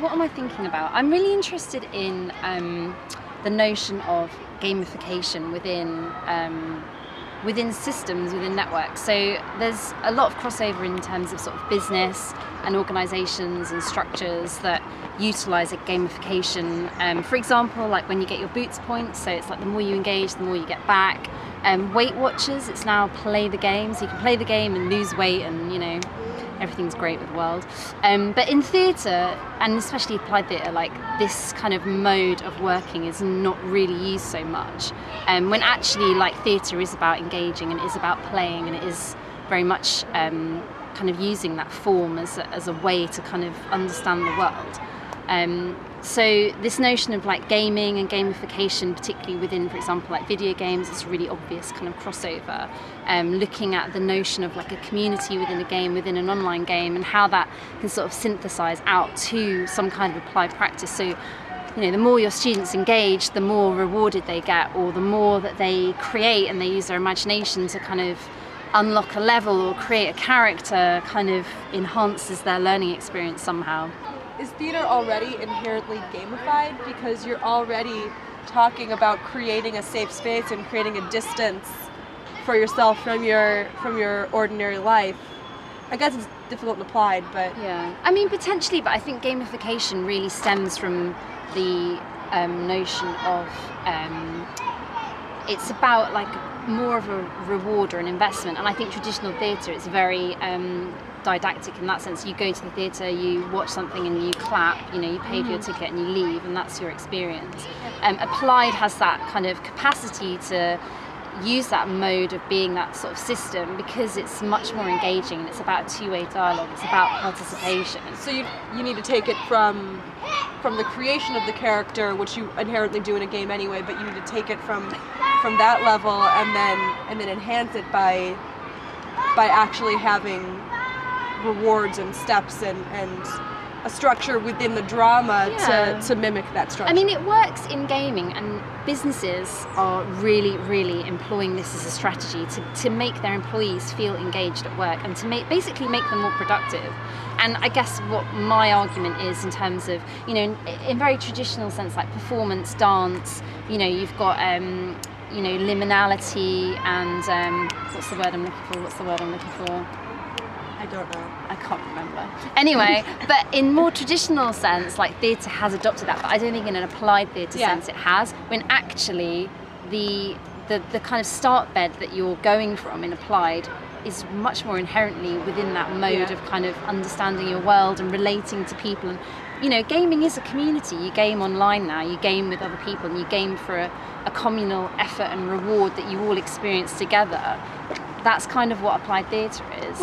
what am I thinking about? I'm really interested in the notion of gamification within systems, within networks. So there's a lot of crossover in terms of sort of business and organisations and structures that utilise gamification. For example, like when you get your boots points, so it's like the more you engage, the more you get back. Weight Watchers, it's now play the game, so you can play the game and lose weight, and everything's great with the world. But in theatre, and especially applied theatre, like this kind of mode of working is not really used so much. When actually, like, theatre is about engaging and it is about playing, and it is very much kind of using that form as a way to kind of understand the world. So this notion of like gaming and gamification, particularly within, for example, like video games, is a really obvious kind of crossover. Looking at the notion of like a community within a game, within an online game, and how that can sort of synthesize out to some kind of applied practice. So, the more your students engage, the more rewarded they get, or the more that they create and they use their imagination to kind of unlock a level or create a character, kind of enhances their learning experience somehow. Is theater already inherently gamified because you're already talking about creating a safe space and creating a distance for yourself from your ordinary life? I guess it's difficult and applied, but yeah, I mean potentially, but I think gamification really stems from the notion of it's about like more of a reward or an investment, and I think traditional theatre is very didactic in that sense. You go to the theatre, you watch something and you clap, you pay for your ticket and you leave, and that's your experience. Applied has that kind of capacity to use that mode of being that sort of system because it's much more engaging and it's about two-way dialogue, it's about participation. So you need to take it from the creation of the character, which you inherently do in a game anyway, but you need to take it from that level and then enhance it by actually having rewards and steps and a structure within the drama to mimic that structure. I mean, it works in gaming, and businesses are really, really employing this as a strategy to make their employees feel engaged at work and to basically make them more productive. And I guess what my argument is in terms of, in very traditional sense, like performance, dance, you've got liminality and what's the word I'm looking for? I don't know. I can't remember. Anyway, but in more traditional sense, like theatre has adopted that, but I don't think in an applied theatre sense it has, when actually the kind of start bed that you're going from in applied is much more inherently within that mode of kind of understanding your world and relating to people. And gaming is a community. You game online now, you game with other people, and you game for a communal effort and reward that you all experience together. That's kind of what applied theatre is.